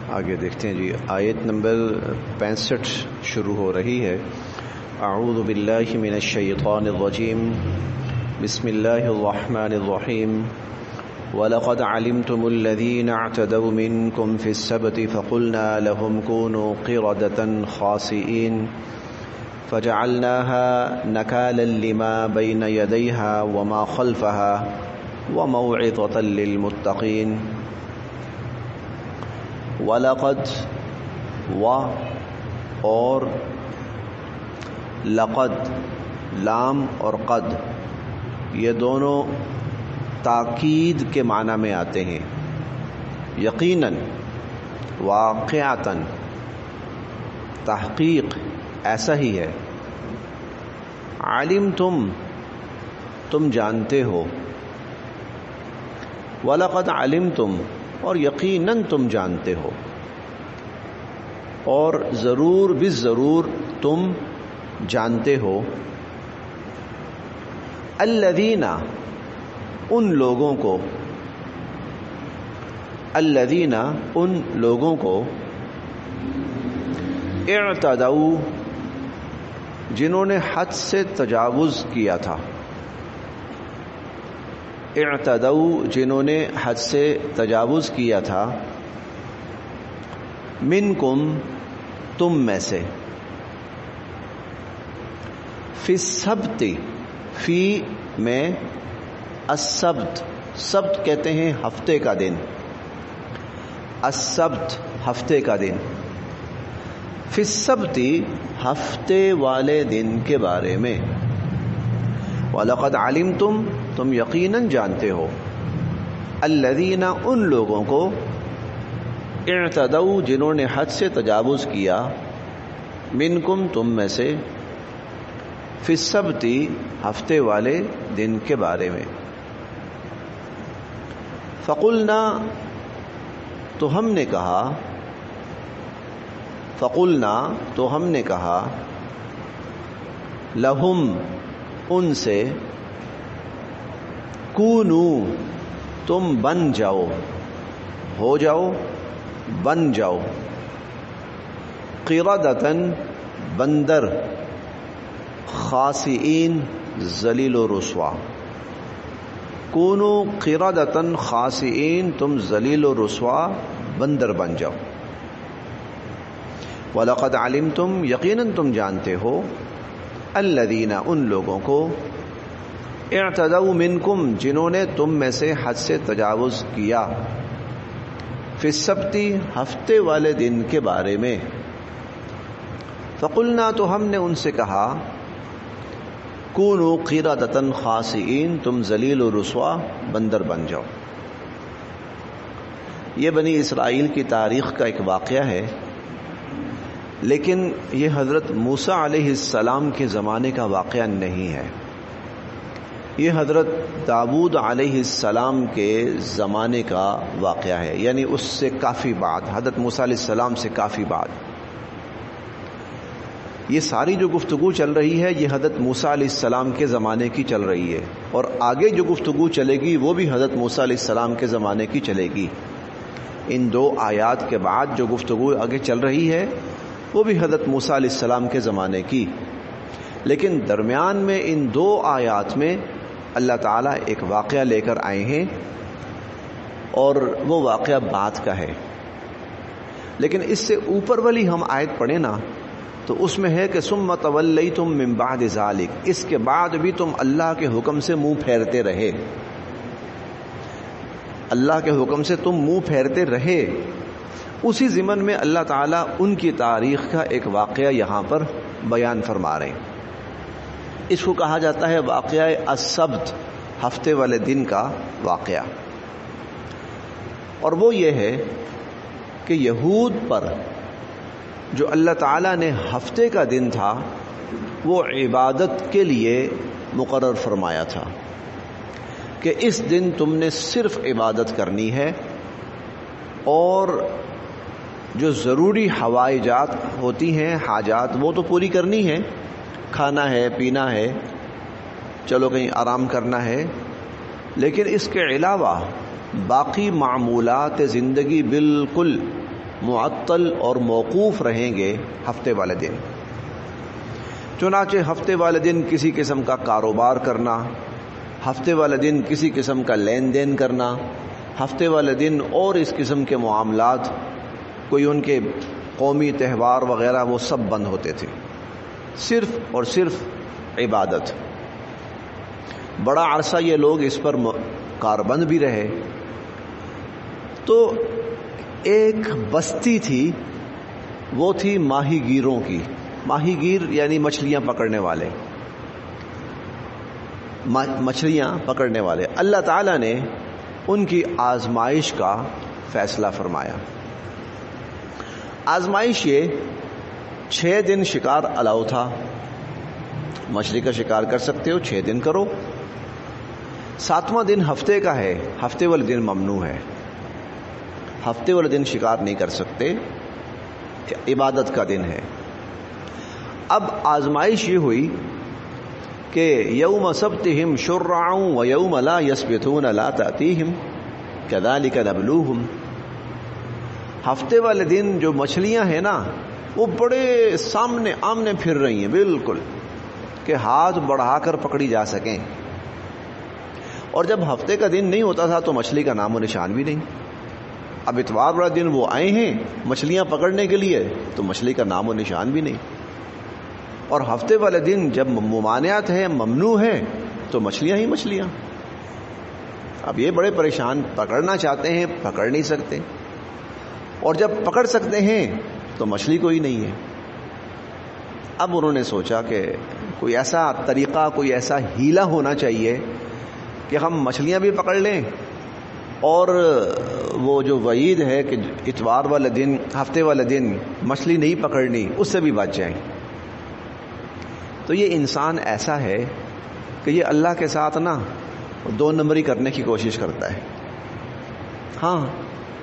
آگے دیکھتے ہیں جی، آیت نمبر 65 شروع ہو رہی ہے۔ اعوذ باللہ من الشیطان الرجیم، بسم اللہ الرحمن الرحیم۔ وَلَقَدْ عَلِمْتُمُ الَّذِينَ اعْتَدَوْا مِنْكُمْ فِي السَّبْتِ فَقُلْنَا لَهُمْ كُونُوا قِرَدَةً خَاسِئِينَ فَجَعَلْنَاهَا نَكَالًا لِمَا بَيْنَ يَدَيْهَا وَمَا خَلْفَهَا وَمَوْعِظَةً لِلْمُتَّقِينَ۔ وَلَقَدْ اور لقد، لام اور قد یہ دونوں تاکید کے معنی میں آتے ہیں۔ یقیناً، واقعتاً، تحقیق، ایسا ہی ہے۔ علمتم، تم جانتے ہو۔ وَلَقَدْ عَلِمْتُمْ، اور یقیناً تم جانتے ہو، اور ضرور بالضرور تم جانتے ہو، الذین، ان لوگوں کو، الذین، ان لوگوں کو، اعتدوا، جنہوں نے حد سے تجاوز کیا تھا، اعتدوا، جنہوں نے حد سے تجاوز کیا تھا، منکم، تم میں سے، فی السبت، فی میں، السبت، سبت کہتے ہیں ہفتے کا دن، السبت ہفتے کا دن، فی السبت ہفتے والے دن کے بارے میں، وَلَقَدْ عَلِمْتُمْ، تم یقیناً جانتے ہو، الذین، ان لوگوں کو، اعتدوا، جنہوں نے حد سے تجاوز کیا، منکم، تم میں سے، فی السبت ہفتے والے دن کے بارے میں، فقلنا، تو ہم نے کہا، فقلنا، تو ہم نے کہا، لہم، ان سے، کونو، تم بن جاؤ، ہو جاؤ، بن جاؤ، قردۃً، بندر، خاسئین، ذلیل و رسوا، کونو قردۃً خاسئین، تم ذلیل و رسوا بندر بن جاؤ، وَلَقَدْ عَلِمْتُمْ، یقیناً تم جانتے ہو، الذین، ان لوگوں کو، اعتدوا منکم، جنہوں نے تم میں سے حد سے تجاوز کیا، فی السبت ہفتے والے دن کے بارے میں، فقلنا، تو ہم نے ان سے کہا، کونوا قردۃً خاسئین، تم ذلیل و رسوا بندر بن جاؤ۔ یہ بنی اسرائیل کی تاریخ کا ایک واقعہ ہے، لیکن یہ حضرت موسیٰ علیہ السلام کے زمانے کا واقعہ نہیں ہے، یہ حضرت داؤد علیہ السلام کے زمانے کا واقعہ ہے، یعنی اس سے کافی بعد، حضرت موسیٰ علیہ السلام سے کافی بعد۔ یہ ساری جو گفتگو چل رہی ہے، یہ حضرت موسیٰ علیہ السلام کے زمانے کی چل رہی ہے، اور آگے جو گفتگو چلے گی وہ بھی حضرت موسیٰ علیہ السلام کے زمانے کی چلے گی۔ ان دو آیات کے بعد جو گفتگو آگے چل رہی ہے وہ بھی حضرت موسیٰ علیہ السلام کے زمانے کی، لیکن درمیان میں ان دو آیات میں اللہ تعالیٰ ایک واقعہ لے کر آئے ہیں، اور وہ واقعہ بعد کا ہے۔ لیکن اس سے اوپر والی ہم آیت پڑھیں نا تو اس میں ہے کہ ثم تولیتم من بعد ذلک، اس کے بعد بھی تم اللہ کے حکم سے منہ پھیرتے رہے، اللہ کے حکم سے تم منہ پھیرتے رہے۔ اسی ضمن میں اللہ تعالیٰ ان کی تاریخ کا ایک واقعہ یہاں پر بیان فرما رہے ہیں۔ اس کو کہا جاتا ہے واقعہ السبت، ہفتے والے دن کا واقعہ، اور وہ یہ ہے کہ یہود پر جو اللہ تعالیٰ نے ہفتے کا دن تھا وہ عبادت کے لیے مقرر فرمایا تھا کہ اس دن تم نے صرف عبادت کرنی ہے، اور جو ضروری حوائجات ہوتی ہیں، حاجات، وہ تو پوری کرنی ہے، کھانا ہے، پینا ہے، چلو کہیں آرام کرنا ہے، لیکن اس کے علاوہ باقی معمولات زندگی بالکل معطل اور موقوف رہیں گے ہفتے والے دن۔ چنانچہ ہفتے والے دن کسی قسم کا کاروبار کرنا، ہفتے والے دن کسی قسم کا لین دین کرنا، ہفتے والے دن اور اس قسم کے معاملات، کوئی ان کے قومی تہوار وغیرہ، وہ سب بند ہوتے تھے، صرف اور صرف عبادت۔ بڑا عرصہ یہ لوگ اس پر کاربند بھی رہے۔ تو ایک بستی تھی، وہ تھی ماہی گیروں کی۔ ماہی گیر یعنی مچھلیاں پکڑنے والے، مچھلیاں پکڑنے والے۔ اللہ تعالیٰ نے ان کی آزمائش کا فیصلہ فرمایا۔ آزمائش یہ 6 دن شکار الاؤ تھا، مچھلی کا شکار کر سکتے ہو 6 دن کرو۔ 7واں دن ہفتے کا ہے، ہفتے والے دن ممنوع ہے، ہفتے والے دن شکار نہیں کر سکتے، عبادت کا دن ہے۔ اب آزمائش یہ ہوئی کہ یوم سبتہم شرعا و یوم لا یسبتون لا تأتیہم کذالک نبلوہم۔ ہفتے والے دن جو مچھلیاں ہیں نا، وہ بڑے سامنے آمنے پھر رہی ہیں بالکل، کہ ہاتھ بڑھا کر پکڑی جا سکیں۔ اور جب ہفتے کا دن نہیں ہوتا تھا تو مچھلی کا نام و نشان بھی نہیں۔ اب اتوار والا دن وہ آئے ہیں مچھلیاں پکڑنے کے لیے، تو مچھلی کا نام و نشان بھی نہیں۔ اور ہفتے والے دن جب ممانعت ہے، ممنوع ہے، تو مچھلیاں ہی مچھلیاں۔ اب یہ بڑے پریشان، پکڑنا چاہتے ہیں پکڑ نہیں سکتے، اور جب پکڑ سکتے ہیں تو مچھلی کوئی نہیں ہے۔ اب انہوں نے سوچا کہ کوئی ایسا طریقہ، کوئی ایسا ہیلا ہونا چاہیے کہ ہم مچھلیاں بھی پکڑ لیں، اور وہ جو وعید ہے کہ اتوار والے دن، ہفتے والے دن مچھلی نہیں پکڑنی، اس سے بھی بچ جائیں۔ تو یہ انسان ایسا ہے کہ یہ اللہ کے ساتھ نا 2 نمبری کرنے کی کوشش کرتا ہے۔ ہاں،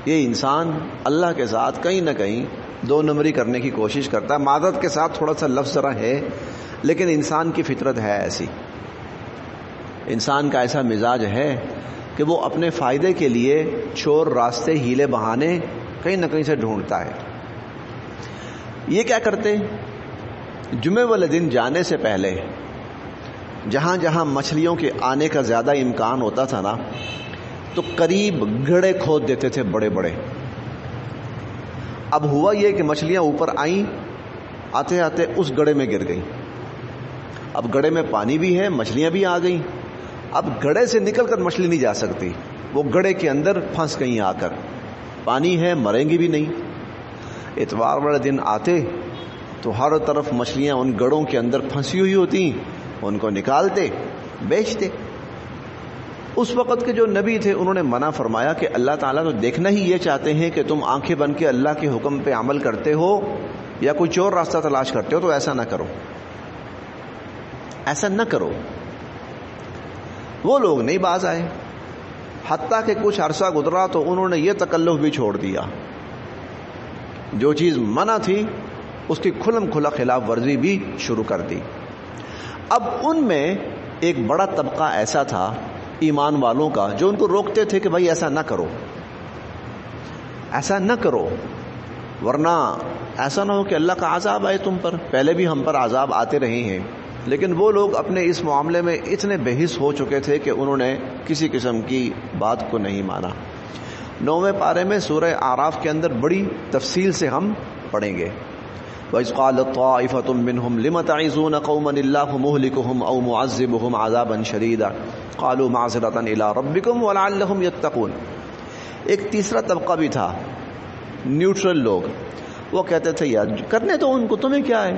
یہ انسان اللہ کے ساتھ کہیں نہ کہیں 2 نمبری کرنے کی کوشش کرتا ہے۔ معذرت کے ساتھ تھوڑا سا لفظ ذرا ہے، لیکن انسان کی فطرت ہے ایسی، انسان کا ایسا مزاج ہے کہ وہ اپنے فائدے کے لیے چور راستے، ہیلے بہانے کہیں نہ کہیں سے ڈھونڈتا ہے۔ یہ کیا کرتے؟ جمعے والے دن جانے سے پہلے جہاں جہاں مچھلیوں کے آنے کا زیادہ امکان ہوتا تھا نا، تو قریب گڑھے کھود دیتے تھے بڑے بڑے۔ اب ہوا یہ کہ مچھلیاں اوپر آئیں، آتے آتے اس گڑھے میں گر گئیں۔ اب گڑھے میں پانی بھی ہے، مچھلیاں بھی آ گئیں۔ اب گڑھے سے نکل کر مچھلی نہیں جا سکتی، وہ گڑھے کے اندر پھنس گئیں آ کر، پانی ہے، مریں گی بھی نہیں۔ اتوار والے دن آتے تو ہر طرف مچھلیاں ان گڑھوں کے اندر پھنسی ہوئی ہوتی، ان کو نکالتے، بیچتے۔ اس وقت کے جو نبی تھے انہوں نے منع فرمایا کہ اللہ تعالیٰ تو دیکھنا ہی یہ چاہتے ہیں کہ تم آنکھیں بن کے اللہ کے حکم پہ عمل کرتے ہو یا کوئی چور راستہ تلاش کرتے ہو، تو ایسا نہ کرو، ایسا نہ کرو۔ وہ لوگ نہیں باز آئے، حتیٰ کہ کچھ عرصہ گزرا تو انہوں نے یہ تکلف بھی چھوڑ دیا، جو چیز منع تھی اس کی کھلم کھلا خلاف ورزی بھی شروع کر دی۔ اب ان میں ایک بڑا طبقہ ایسا تھا ایمان والوں کا جو ان کو روکتے تھے کہ بھائی ایسا نہ کرو، ایسا نہ کرو، ورنہ ایسا نہ ہو کہ اللہ کا عذاب آئے تم پر۔ پہلے بھی ہم پر عذاب آتے رہے ہیں، لیکن وہ لوگ اپنے اس معاملے میں اتنے بحث ہو چکے تھے کہ انہوں نے کسی قسم کی بات کو نہیں مانا۔ 9ویں پارے میں سورہ اعراف کے اندر بڑی تفصیل سے ہم پڑھیں گے۔ وَإِذْ قَالَتْ طَائِفَةٌ مِّنْهُمْ لِمَ تَعِظُونَ قَوْمًا اللَّهُ مُهْلِكُهُمْ أَوْ مُعَذِّبُهُمْ عَذَابًا شَدِيدًا قَالُوا مَعْذِرَةً إِلَىٰ رَبِّكُمْ وَلَعَلَّهُمْ يَتَّقُونَ۔ ایک تیسرا طبقہ بھی تھا، نیوٹرل لوگ، وہ کہتے تھے یار کرنے تو ان کو، تمہیں کیا ہے،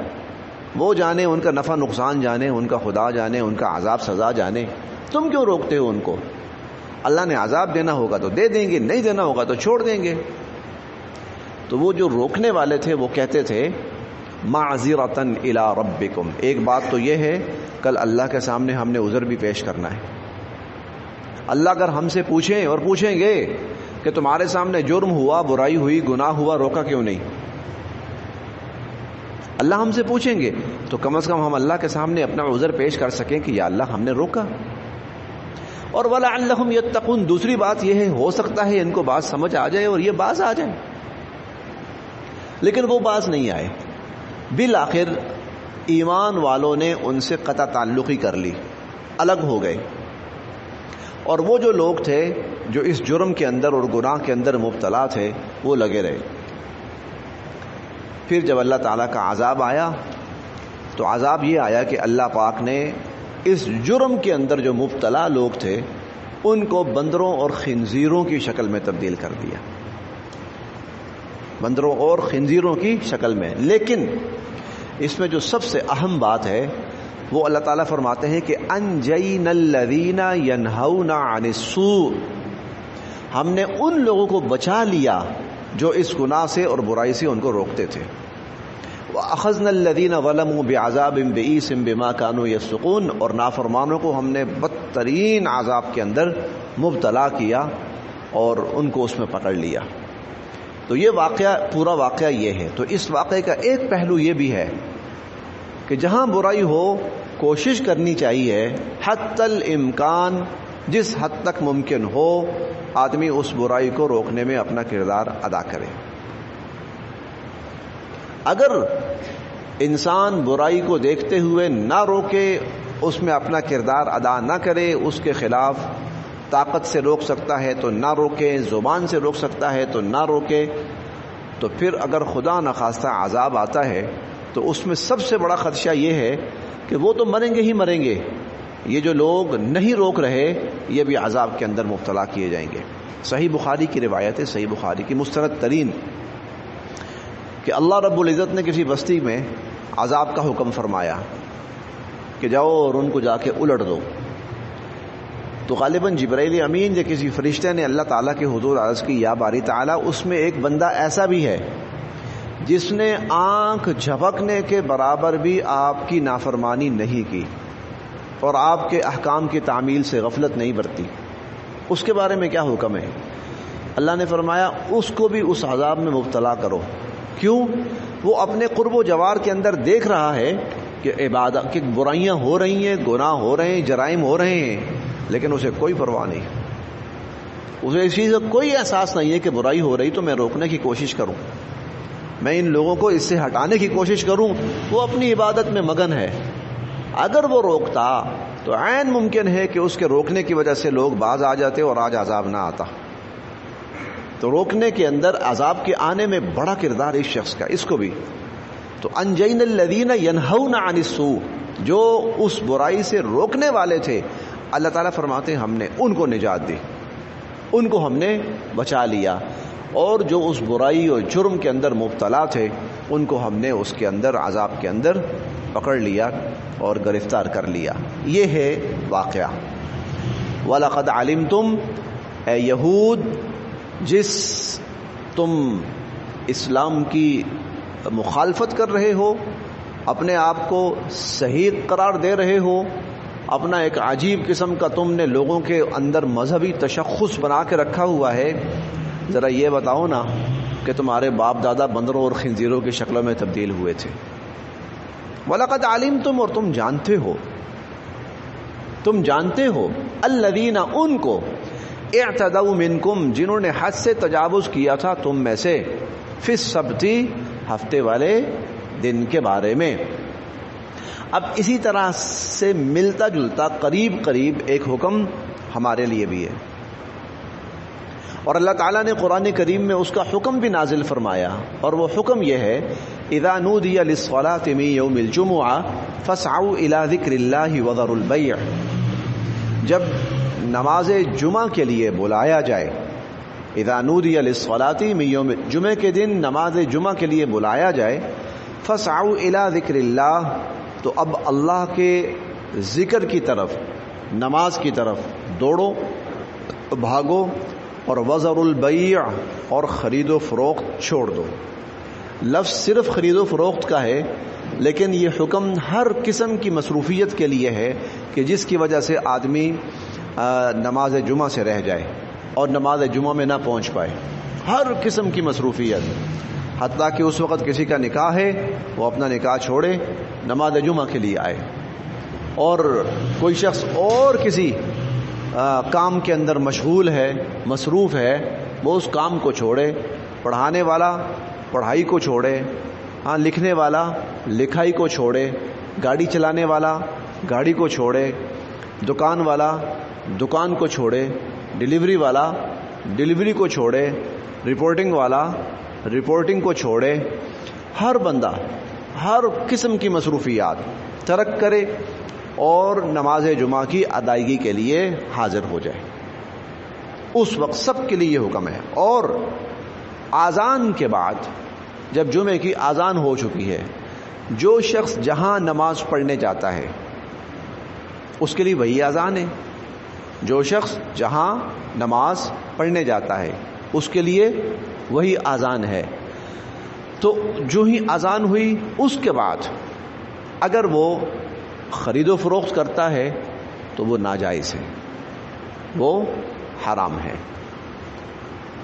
وہ جانے، ان کا نفع نقصان جانے، ان کا خدا جانے، ان کا عذاب سزا جانے، تم کیوں روکتے ہو ان کو؟ اللہ نے عذاب دینا ہوگا تو دے دیں گے، نہیں دینا ہوگا تو چھوڑ دیں گے۔ تو وہ جو روکنے والے تھے وہ کہتے تھے معذرتن الی ربکم، ایک بات تو یہ ہے کل اللہ کے سامنے ہم نے عذر بھی پیش کرنا ہے۔ اللہ اگر ہم سے پوچھیں اور پوچھیں گے کہ تمہارے سامنے جرم ہوا، برائی ہوئی، گناہ ہوا، روکا کیوں نہیں، اللہ ہم سے پوچھیں گے تو کم از کم ہم اللہ کے سامنے اپنا عذر پیش کر سکیں کہ یا اللہ ہم نے روکا۔ اور وَلَعَلَّهُمْ يَتَّقُونَ، دوسری بات یہ ہے ہو سکتا ہے ان کو بات سمجھ آ جائے اور یہ باز آ جائیں۔ لیکن وہ باز نہیں آئے. بالآخر ایمان والوں نے ان سے قطع تعلقی کر لی، الگ ہو گئے. اور وہ جو لوگ تھے جو اس جرم کے اندر اور گناہ کے اندر مبتلا تھے وہ لگے رہے. پھر جب اللہ تعالیٰ کا عذاب آیا تو عذاب یہ آیا کہ اللہ پاک نے اس جرم کے اندر جو مبتلا لوگ تھے ان کو بندروں اور خنزیروں کی شکل میں تبدیل کر دیا، بندروں اور خنزیروں کی شکل میں. لیکن اس میں جو سب سے اہم بات ہے وہ اللہ تعالیٰ فرماتے ہیں کہ انجینا الذین ینہون عن السوء، ہم نے ان لوگوں کو بچا لیا جو اس گناہ سے اور برائی سے ان کو روکتے تھے. وَأَخَذْنَا الَّذِينَ ظَلَمُوا بِعَذَابٍ بَئِيسٍ بِمَا كَانُوا يَفْسُقُونَ، اور نافرمانوں کو ہم نے بدترین عذاب کے اندر مبتلا کیا اور ان کو اس میں پکڑ لیا. تو یہ واقعہ، پورا واقعہ یہ ہے. تو اس واقعے کا ایک پہلو یہ بھی ہے کہ جہاں برائی ہو کوشش کرنی چاہیے حتی الامکان، جس حد تک ممکن ہو آدمی اس برائی کو روکنے میں اپنا کردار ادا کرے. اگر انسان برائی کو دیکھتے ہوئے نہ روکے، اس میں اپنا کردار ادا نہ کرے، اس کے خلاف طاقت سے روک سکتا ہے تو نہ روکے، زبان سے روک سکتا ہے تو نہ روکے، تو پھر اگر خدا نخواستہ عذاب آتا ہے تو اس میں سب سے بڑا خدشہ یہ ہے کہ وہ تو مریں گے ہی مریں گے، یہ جو لوگ نہیں روک رہے یہ بھی عذاب کے اندر مبتلا کیے جائیں گے. صحیح بخاری کی روایت ہے، صحیح بخاری کی مستند ترین، کہ اللہ رب العزت نے کسی بستی میں عذاب کا حکم فرمایا کہ جاؤ اور ان کو جا کے الٹ دو. تو غالباً جبرائیل امین یا کسی فرشتے نے اللہ تعالیٰ کے حضور عرض کی یا باری تعالیٰ اس میں ایک بندہ ایسا بھی ہے جس نے آنکھ جھپکنے کے برابر بھی آپ کی نافرمانی نہیں کی اور آپ کے احکام کی تعمیل سے غفلت نہیں برتی، اس کے بارے میں کیا حکم ہے؟ اللہ نے فرمایا اس کو بھی اس عذاب میں مبتلا کرو. کیوں؟ وہ اپنے قرب و جوار کے اندر دیکھ رہا ہے کہ عبادت کی برائیاں ہو رہی ہیں، گناہ ہو رہے ہیں، جرائم ہو رہے ہیں، لیکن اسے کوئی پرواہ نہیں، اسے اس چیز کا کوئی احساس نہیں ہے کہ برائی ہو رہی تو میں روکنے کی کوشش کروں، میں ان لوگوں کو اس سے ہٹانے کی کوشش کروں. وہ اپنی عبادت میں مگن ہے. اگر وہ روکتا تو عین ممکن ہے کہ اس کے روکنے کی وجہ سے لوگ باز آ جاتے اور آج عذاب نہ آتا. تو روکنے کے اندر عذاب کے آنے میں بڑا کردار اس شخص کا. اس کو بھی تو انجینا الذین ینہون عن السوء، جو اس برائی سے روکنے والے تھے اللہ تعالیٰ فرماتے ہیں ہم نے ان کو نجات دی، ان کو ہم نے بچا لیا. اور جو اس برائی اور جرم کے اندر مبتلا تھے ان کو ہم نے اس کے اندر عذاب کے اندر پکڑ لیا اور گرفتار کر لیا. یہ ہے واقعہ. وَلَقَدْ عَلِمْتُمْ، اے یہود جس تم اسلام کی مخالفت کر رہے ہو، اپنے آپ کو صحیح قرار دے رہے ہو، اپنا ایک عجیب قسم کا تم نے لوگوں کے اندر مذہبی تشخص بنا کے رکھا ہوا ہے، ذرا یہ بتاؤ نا کہ تمہارے باپ دادا بندروں اور خنزیروں کی شکلوں میں تبدیل ہوئے تھے. وَلَقَدْ عَلِمْتُمْ، اور تم جانتے ہو الذین، ان کو اعتدوا منکم، جنہوں نے حد سے تجاوز کیا تھا تم میں سے، فی السبت، ہفتے والے دن کے بارے میں. اب اسی طرح سے ملتا جلتا قریب ایک حکم ہمارے لیے بھی ہے، اور اللہ تعالیٰ نے قرآن کریم میں اس کا حکم بھی نازل فرمایا، اور وہ حکم یہ ہے اذا نودی للصلاة من یوم الجمعہ فاسعوا الى ذکر اللہ وذروا البیع، جب نماز جمعہ کے لیے بلایا جائے، اذا نودی للصلاة من یوم، جمعہ کے دن نماز جمعہ کے لیے بلایا جائے، فاسعوا الى ذکر اللہ، تو اب اللہ کے ذکر کی طرف، نماز کی طرف دوڑو، بھاگو، اور وذروا البیع، اور خرید و فروخت چھوڑ دو. لفظ صرف خرید و فروخت کا ہے، لیکن یہ حکم ہر قسم کی مصروفیت کے لیے ہے کہ جس کی وجہ سے آدمی نماز جمعہ سے رہ جائے اور نماز جمعہ میں نہ پہنچ پائے. ہر قسم کی مصروفیت، حتیٰ کہ اس وقت کسی کا نکاح ہے وہ اپنا نکاح چھوڑے نماز جمعہ کے لیے آئے، اور کوئی شخص اور کسی کام کے اندر مشغول ہے، مصروف ہے، وہ اس کام کو چھوڑے. پڑھانے والا پڑھائی کو چھوڑے، ہاں لکھنے والا لکھائی کو چھوڑے، گاڑی چلانے والا گاڑی کو چھوڑے، دکان والا دکان کو چھوڑے، ڈلیوری والا ڈلیوری کو چھوڑے، رپورٹنگ والا رپورٹنگ کو چھوڑے، ہر بندہ ہر قسم کی مصروفیات ترک کرے اور نماز جمعہ کی ادائیگی کے لیے حاضر ہو جائے۔ اس وقت سب کے لیے یہ حکم ہے۔ اور اذان کے بعد جب جمعے کی اذان ہو چکی ہے، جو شخص جہاں نماز پڑھنے جاتا ہے اس کے لیے وہی اذان ہے، جو شخص جہاں نماز پڑھنے جاتا ہے اس کے لیے وہی اذان ہے۔ تو جو ہی اذان ہوئی اس کے بعد اگر وہ خرید و فروخت کرتا ہے تو وہ ناجائز ہے، وہ حرام ہے۔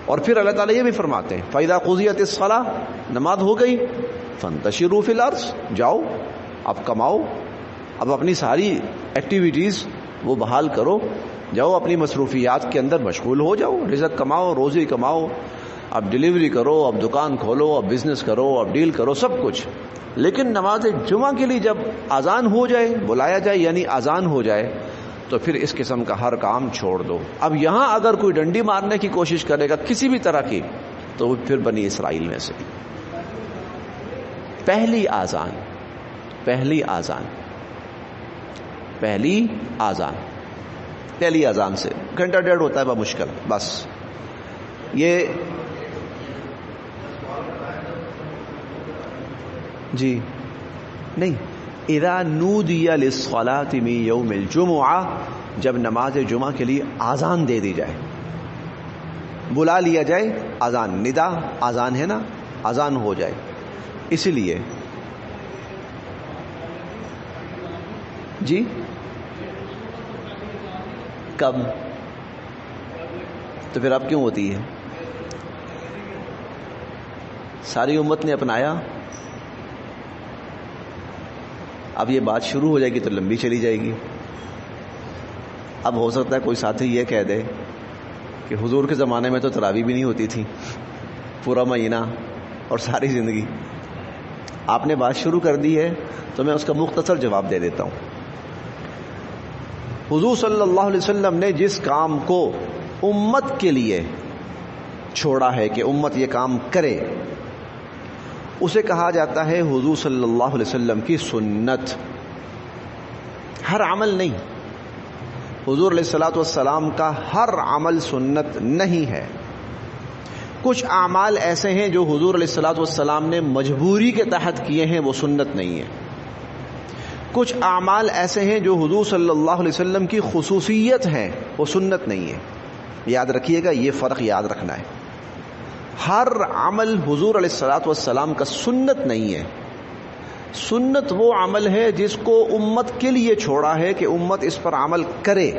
اور پھر اللہ تعالیٰ یہ بھی فرماتے ہیں فَإِذَا قُضِيَتِ الصَّلَاةُ، نماز ہو گئی، فَانتَشِرُوا فِي الْأَرْضِ، جاؤ اب کماؤ، اب اپنی ساری ایکٹیویٹیز وہ بحال کرو، جاؤ اپنی مصروفیات کے اندر مشغول ہو جاؤ، رزق کماؤ، روزی کماؤ، اب ڈلیوری کرو، اب دکان کھولو، اب بزنس کرو، اب ڈیل کرو، سب کچھ۔ لیکن نماز جمعہ کے لیے جب اذان ہو جائے، بلایا جائے یعنی اذان ہو جائے، تو پھر اس قسم کا ہر کام چھوڑ دو۔ اب یہاں اگر کوئی ڈنڈی مارنے کی کوشش کرے گا کسی بھی طرح کی تو وہ پھر بنی اسرائیل میں سے پہلی اذان پہلی اذان سے گھنٹہ ڈیڑھ ہوتا ہے بمشکل، بس یہ جی نہیں۔ اذا نودی للصلاة من یوم الجمعہ، جب نماز جمعہ کے لیے اذان دے دی جائے، بلا لیا جائے، اذان ندا اذان ہے نا، اذان ہو جائے، اسی لیے جی کب تو پھر اب کیوں ہوتی ہے؟ ساری امت نے اپنایا، اب یہ بات شروع ہو جائے گی تو لمبی چلی جائے گی۔ اب ہو سکتا ہے کوئی ساتھی یہ کہہ دے کہ حضور کے زمانے میں تو تراویح بھی نہیں ہوتی تھی، پورا مہینہ اور ساری زندگی۔ آپ نے بات شروع کر دی ہے تو میں اس کا مختصر جواب دے دیتا ہوں۔ حضور صلی اللہ علیہ وسلم نے جس کام کو امت کے لیے چھوڑا ہے کہ امت یہ کام کرے، اسے کہا جاتا ہے حضور صلی اللہ علیہ وسلم کی سنت۔ ہر عمل نہیں، حضور علیہ الصلوۃ والسلام کا ہر عمل سنت نہیں ہے۔ کچھ اعمال ایسے ہیں جو حضور علیہ الصلوۃ والسلام نے مجبوری کے تحت کیے ہیں، وہ سنت نہیں ہے۔ کچھ اعمال ایسے ہیں جو حضور صلی اللہ علیہ وسلم کی خصوصیت ہیں، وہ سنت نہیں ہے۔ یاد رکھیے گا، یہ فرق یاد رکھنا ہے۔ ہر عمل حضور علیہ الصلوۃ والسلام کا سنت نہیں ہے۔ سنت وہ عمل ہے جس کو امت کے لیے چھوڑا ہے کہ امت اس پر عمل کرے،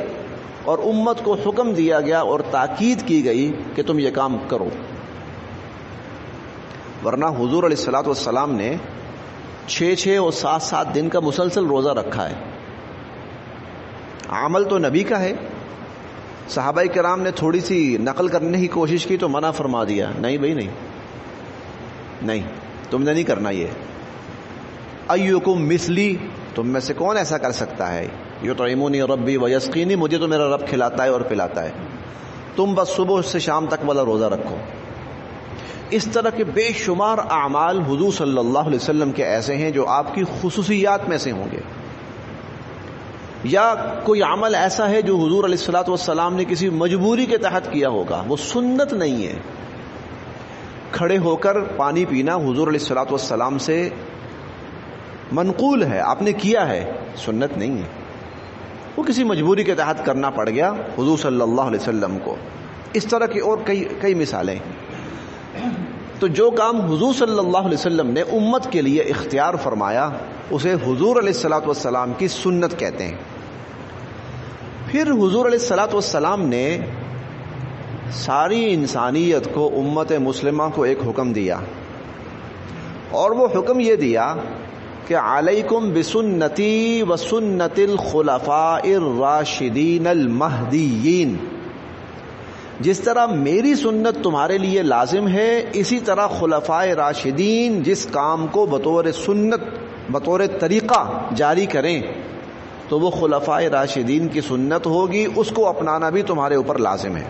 اور امت کو حکم دیا گیا اور تاکید کی گئی کہ تم یہ کام کرو۔ ورنہ حضور علیہ الصلوۃ والسلام نے 6 اور 7 دن کا مسلسل روزہ رکھا ہے۔ عمل تو نبی کا ہے۔ صحابہ کرام نے تھوڑی سی نقل کرنے کی کوشش کی تو منع فرما دیا، نہیں بھائی نہیں، تم نے نہیں کرنا یہ۔ ایکم مثلی، تم میں سے کون ایسا کر سکتا ہے؟ یطعمونی ربی ویسقینی، مجھے تو میرا رب کھلاتا ہے اور پلاتا ہے، تم بس صبح سے شام تک والا روزہ رکھو۔ اس طرح کے بے شمار اعمال حضور صلی اللہ علیہ وسلم کے ایسے ہیں جو آپ کی خصوصیات میں سے ہوں گے، یا کوئی عمل ایسا ہے جو حضور علیہ الصلوۃ والسلام نے کسی مجبوری کے تحت کیا ہوگا، وہ سنت نہیں ہے۔ کھڑے ہو کر پانی پینا حضور علیہ الصلوۃ والسلام سے منقول ہے، آپ نے کیا ہے، سنت نہیں ہے، وہ کسی مجبوری کے تحت کرنا پڑ گیا حضور صلی اللہ علیہ وسلم کو۔ اس طرح کی اور کئی مثالیں۔ تو جو کام حضور صلی اللہ علیہ وسلم نے امت کے لیے اختیار فرمایا اسے حضور علیہ الصلوۃ والسلام کی سنت کہتے ہیں۔ پھر حضور علیہ الصلوۃ والسلام نے ساری انسانیت کو، امت مسلمہ کو ایک حکم دیا، اور وہ حکم یہ دیا کہ علیکم بسنتی وسنت الخلفاء الراشدین المہدیین، جس طرح میری سنت تمہارے لیے لازم ہے، اسی طرح خلفائے راشدین جس کام کو بطور سنت بطور طریقہ جاری کریں تو وہ خلفائے راشدین کی سنت ہوگی، اس کو اپنانا بھی تمہارے اوپر لازم ہے۔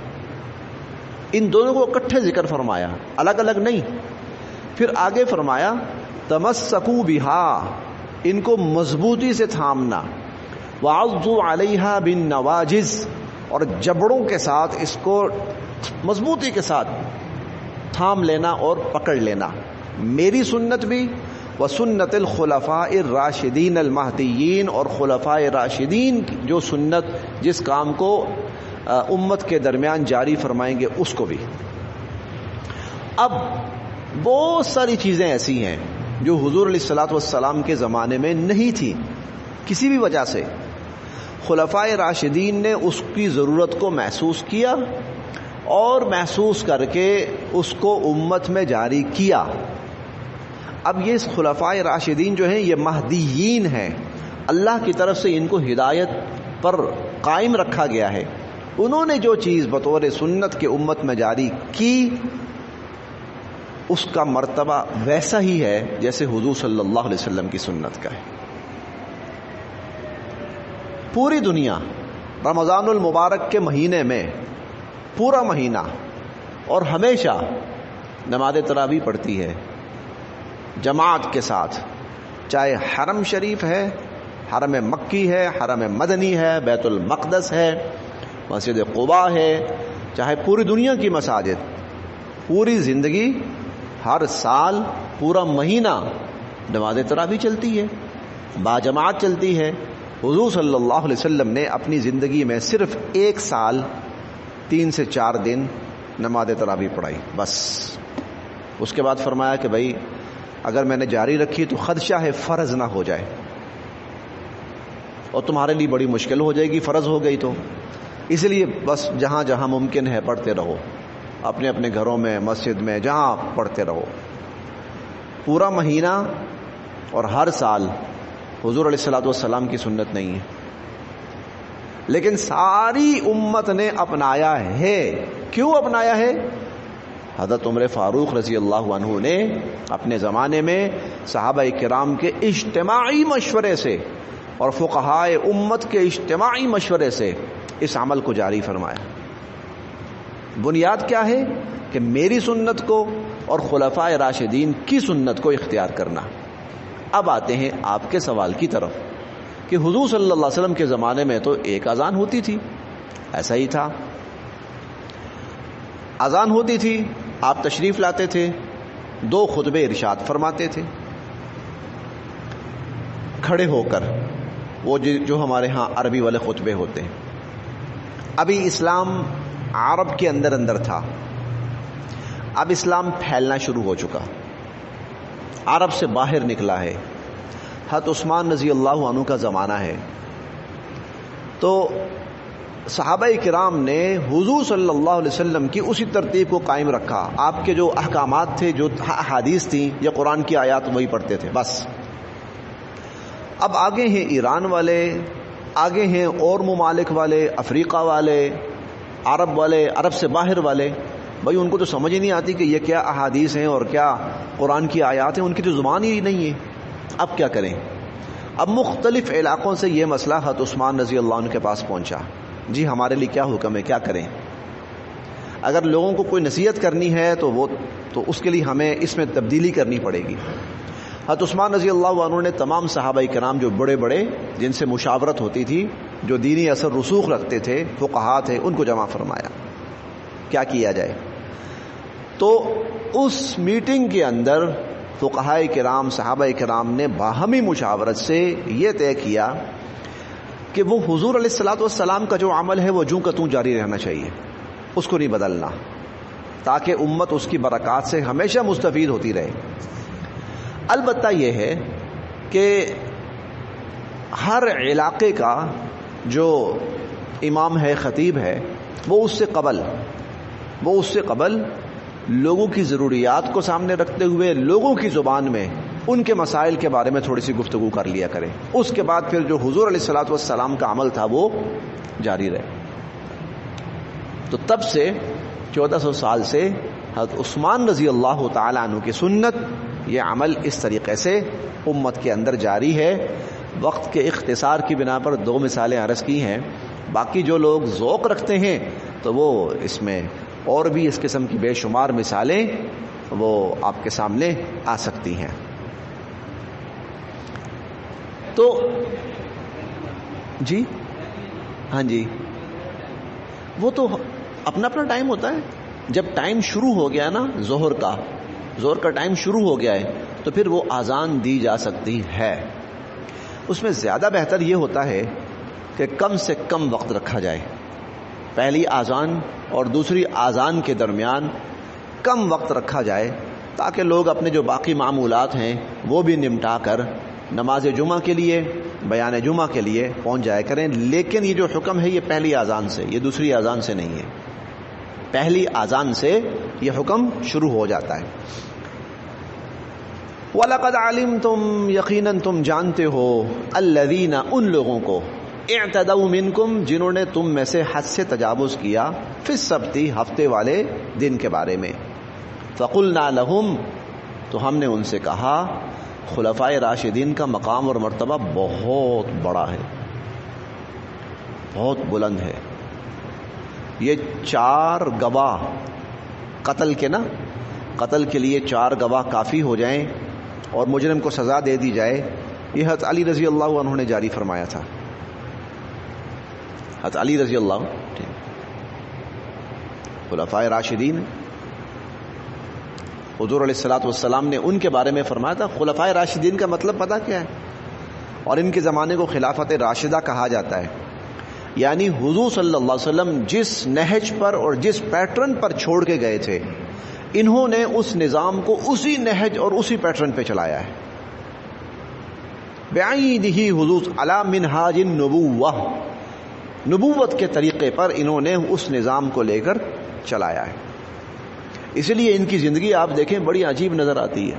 ان دونوں کو اکٹھے ذکر فرمایا، الگ الگ نہیں۔ پھر آگے فرمایا تمسکوا بہا، ان کو مضبوطی سے تھامنا، وعضوا علیہا بالنواجذ، اور جبڑوں کے ساتھ اس کو مضبوطی کے ساتھ تھام لینا اور پکڑ لینا۔ میری سنت بھی وسنت الخلفاء الراشدین المہدیین، اور خلفاء راشدین جو سنت جس کام کو امت کے درمیان جاری فرمائیں گے اس کو بھی۔ اب بہت ساری چیزیں ایسی ہیں جو حضور علیہ الصلوۃ والسلام کے زمانے میں نہیں تھی، کسی بھی وجہ سے خلفائے راشدین نے اس کی ضرورت کو محسوس کیا اور محسوس کر کے اس کو امت میں جاری کیا۔ اب یہ خلفائے راشدین جو ہیں یہ مہدیین ہیں، اللہ کی طرف سے ان کو ہدایت پر قائم رکھا گیا ہے۔ انہوں نے جو چیز بطور سنت کے امت میں جاری کی اس کا مرتبہ ویسا ہی ہے جیسے حضور صلی اللہ علیہ وسلم کی سنت کا ہے۔ پوری دنیا رمضان المبارک کے مہینے میں پورا مہینہ اور ہمیشہ نماز تراویح پڑھتی ہے جماعت کے ساتھ، چاہے حرم شریف ہے، حرم مکی ہے، حرم مدنی ہے، بیت المقدس ہے، مسجد قباء ہے، چاہے پوری دنیا کی مساجد، پوری زندگی ہر سال پورا مہینہ نماز تراویح چلتی ہے، باجماعت چلتی ہے۔ حضور صلی اللہ علیہ وسلم نے اپنی زندگی میں صرف ایک سال 3 سے 4 دن نماز تراویح پڑھائی بس۔ اس کے بعد فرمایا کہ بھائی اگر میں نے جاری رکھی تو خدشہ ہے فرض نہ ہو جائے، اور تمہارے لیے بڑی مشکل ہو جائے گی فرض ہو گئی تو، اس لیے بس جہاں جہاں ممکن ہے پڑھتے رہو، اپنے اپنے گھروں میں، مسجد میں، جہاں پڑھتے رہو۔ پورا مہینہ اور ہر سال حضور علیہ الصلوۃ والسلام کی سنت نہیں ہے، لیکن ساری امت نے اپنایا ہے۔ کیوں اپنایا ہے؟ حضرت عمر فاروق رضی اللہ عنہ نے اپنے زمانے میں صحابہ کرام کے اجتماعی مشورے سے اور فقہائے امت کے اجتماعی مشورے سے اس عمل کو جاری فرمایا۔ بنیاد کیا ہے؟ کہ میری سنت کو اور خلفائے راشدین کی سنت کو اختیار کرنا۔ اب آتے ہیں آپ کے سوال کی طرف کہ حضور صلی اللہ علیہ وسلم کے زمانے میں تو ایک اذان ہوتی تھی، ایسا ہی تھا، اذان ہوتی تھی، آپ تشریف لاتے تھے، 2 خطبے ارشاد فرماتے تھے کھڑے ہو کر، وہ جو ہمارے ہاں عربی والے خطبے ہوتے ہیں۔ ابھی اسلام عرب کے اندر اندر تھا، اب اسلام پھیلنا شروع ہو چکا، عرب سے باہر نکلا ہے، حضرت عثمان رضی اللہ عنہ کا زمانہ ہے۔ تو صحابہ کرام نے حضور صلی اللہ علیہ وسلم کی اسی ترتیب کو قائم رکھا، آپ کے جو احکامات تھے، جو احادیث تھیں یا قرآن کی آیات وہی پڑھتے تھے بس۔ اب آگے ہیں ایران والے، آگے ہیں اور ممالک والے، افریقہ والے، عرب والے، عرب سے باہر والے، بھائی ان کو تو سمجھ ہی نہیں آتی کہ یہ کیا احادیث ہیں اور کیا قرآن کی آیات ہیں، ان کی تو زبان ہی نہیں ہے۔ اب کیا کریں؟ اب مختلف علاقوں سے یہ مسئلہ حضرت عثمان رضی اللہ عنہ کے پاس پہنچا، جی ہمارے لیے کیا حکم ہے، کیا کریں؟ اگر لوگوں کو کوئی نصیحت کرنی ہے تو اس کے لیے ہمیں اس میں تبدیلی کرنی پڑے گی۔ حضرت عثمان رضی اللہ عنہ نے تمام صحابہ کرام جو بڑے بڑے جن سے مشاورت ہوتی تھی، جو دینی اثر رسوخ رکھتے تھے، فقہا تھے، ان کو جمع فرمایا کیا کیا جائے۔ تو اس میٹنگ کے اندر فقہائے کرام، صحابہ کرام نے باہمی مشاورت سے یہ طے کیا کہ وہ حضور علیہ الصلوۃ والسلام کا جو عمل ہے وہ جوں کا توں جاری رہنا چاہیے، اس کو نہیں بدلنا، تاکہ امت اس کی برکات سے ہمیشہ مستفید ہوتی رہے۔ البتہ یہ ہے کہ ہر علاقے کا جو امام ہے، خطیب ہے، وہ اس سے قبل لوگوں کی ضروریات کو سامنے رکھتے ہوئے لوگوں کی زبان میں ان کے مسائل کے بارے میں تھوڑی سی گفتگو کر لیا کرے، اس کے بعد پھر جو حضور علیہ الصلوۃ والسلام کا عمل تھا وہ جاری رہے۔ تو تب سے 1400 سال سے حضرت عثمان رضی اللہ تعالیٰ عنہ کی سنت، یہ عمل اس طریقے سے امت کے اندر جاری ہے۔ وقت کے اختصار کی بنا پر 2 مثالیں عرض کی ہیں، باقی جو لوگ ذوق رکھتے ہیں تو وہ اس میں اور بھی اس قسم کی بے شمار مثالیں وہ آپ کے سامنے آ سکتی ہیں۔ تو جی ہاں جی، وہ تو اپنا اپنا ٹائم ہوتا ہے۔ جب ٹائم شروع ہو گیا نا ظہر کا ٹائم شروع ہو گیا ہے تو پھر وہ اذان دی جا سکتی ہے۔ اس میں زیادہ بہتر یہ ہوتا ہے کہ کم سے کم وقت رکھا جائے، پہلی اذان اور دوسری اذان کے درمیان کم وقت رکھا جائے، تاکہ لوگ اپنے جو باقی معمولات ہیں وہ بھی نمٹا کر نماز جمعہ کے لیے، بیان جمعہ کے لیے پہنچ جائے کریں۔ لیکن یہ جو حکم ہے یہ پہلی اذان سے، یہ دوسری اذان سے نہیں ہے، پہلی اذان سے یہ حکم شروع ہو جاتا ہے۔ وَلَقَدْ عَلِمْتُمْ، یقیناً تم جانتے ہو، الَّذِينَ، ان لوگوں کو، اعتدوا منکم، جنہوں نے تم میں سے حد سے تجاوز کیا، فی السبت، ہفتے والے دن کے بارے میں، فَقُلْنَا لَهُمْ، تو ہم نے ان سے کہا، خلفائے راشدین کا مقام اور مرتبہ بہت بڑا ہے، بہت بلند ہے۔ یہ 4 گواہ قتل کے لیے 4 گواہ کافی ہو جائیں اور مجرم کو سزا دے دی جائے، یہ حضرت علی رضی اللہ عنہ نے جاری فرمایا تھا۔ حضرت علی رضی اللہ خلفائے راشدین، حضور علیہ الصلوۃ والسلام نے ان کے بارے میں فرمایا تھا۔ خلفائے راشدین کا مطلب پتہ کیا ہے؟ اور ان کے زمانے کو خلافت راشدہ کہا جاتا ہے، یعنی حضور صلی اللہ علیہ وسلم جس نہج پر اور جس پیٹرن پر چھوڑ کے گئے تھے، انہوں نے اس نظام کو اسی نہج اور اسی پیٹرن پہ چلایا ہے۔ بعیدہ حضور علی منہاج النبوہ، نبوت کے طریقے پر انہوں نے اس نظام کو لے کر چلایا ہے۔ اس لیے ان کی زندگی آپ دیکھیں بڑی عجیب نظر آتی ہے۔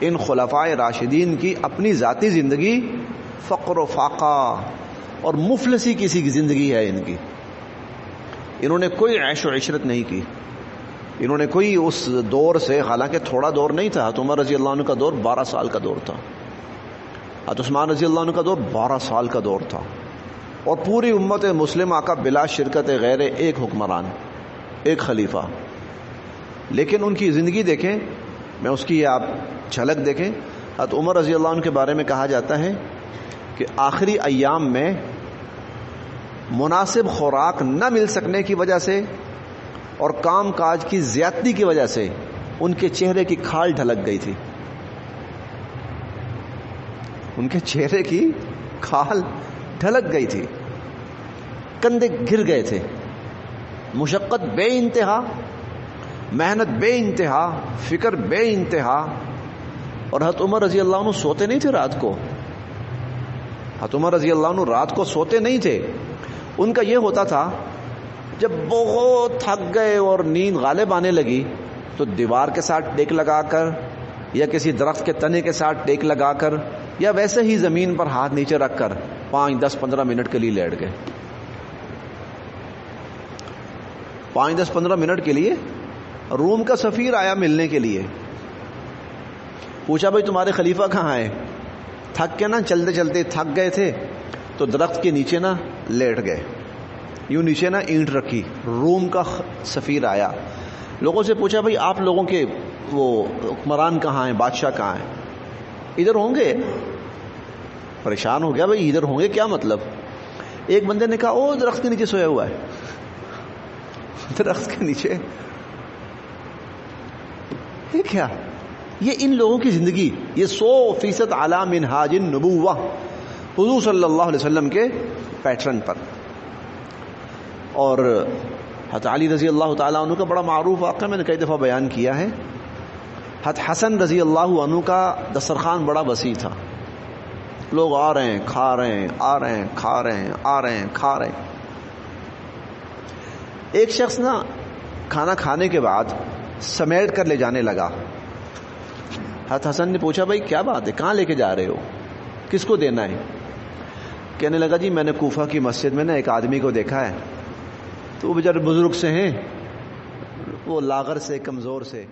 ان خلفائے راشدین کی اپنی ذاتی زندگی فقر و فاقہ اور مفلسی کسی کی زندگی ہے ان کی۔ انہوں نے کوئی عیش و عشرت نہیں کی، انہوں نے کوئی اس دور سے، حالانکہ تھوڑا دور نہیں تھا، عمر رضی اللہ عنہ کا دور 12 سال کا دور تھا، عثمان رضی اللہ عنہ کا دور 12 سال کا دور تھا، اور پوری امت مسلمہ کا بلا شرکت غیر ایک حکمران، ایک خلیفہ۔ لیکن ان کی زندگی دیکھیں، میں اس کی آپ جھلک دیکھیں۔ حضرت عمر رضی اللہ عنہ کے بارے میں کہا جاتا ہے کہ آخری ایام میں مناسب خوراک نہ مل سکنے کی وجہ سے اور کام کاج کی زیادتی کی وجہ سے ان کے چہرے کی کھال ڈھلک گئی تھی، ان کے چہرے کی کھال ڈھلک گئی تھی، کندھے گر گئے تھے، مشقت بے انتہا، محنت بے انتہا، فکر بے انتہا۔ اور حضرت عمر رضی اللہ عنہ سوتے نہیں تھے رات کو، حضرت عمر رضی اللہ عنہ رات کو سوتے نہیں تھے۔ ان کا یہ ہوتا تھا جب بہت تھک گئے اور نیند غالب آنے لگی تو دیوار کے ساتھ ٹیک لگا کر یا کسی درخت کے تنے کے ساتھ ٹیک لگا کر یا ویسے ہی زمین پر ہاتھ نیچے رکھ کر 5, 10, 15 منٹ کے لیے لیٹ گئے۔ 5, 10, 15 منٹ کے لیے روم کا سفیر آیا ملنے کے لیے، پوچھا بھائی تمہارے خلیفہ کہاں ہیں؟ تھک کے نا چلتے چلتے تھک گئے تھے تو درخت کے نیچے نا لیٹ گئے، یوں نیچے نا اینٹ رکھی۔ روم کا سفیر آیا، لوگوں سے پوچھا بھائی آپ لوگوں کے وہ حکمران کہاں ہیں، بادشاہ کہاں ہیں؟ ادھر ہوں گے۔ پریشان ہو گیا، بھائی ادھر ہوں گے کیا مطلب؟ ایک بندے نے کہا او درخت کے نیچے سویا ہوا ہے، درخت کے نیچے۔ یہ کیا؟ یہ ان لوگوں کی زندگی، یہ 100% علی منہاج النبوہ، حضور صلی اللہ علیہ وسلم کے پیٹرن پر۔ اور حضرت علی رضی اللہ تعالیٰ عنہ کا بڑا معروف واقعہ میں نے کئی دفعہ بیان کیا ہے۔ حضرت حسن رضی اللہ عنہ کا دسترخوان بڑا وسیع تھا، لوگ آ رہے ہیں کھا رہے ہیں، آ رہے ہیں کھا رہے ہیں، آ رہے ہیں کھا رہے ہیں۔ ایک شخص نا کھانا کھانے کے بعد سمیٹ کر لے جانے لگا۔ حضرت حسن نے پوچھا بھائی کیا بات ہے، کہاں لے کے جا رہے ہو، کس کو دینا ہے؟ کہنے لگا جی میں نے کوفہ کی مسجد میں نا ایک آدمی کو دیکھا ہے، تو وہ بیچارے بزرگ سے ہیں، وہ لاغر سے، کمزور سے،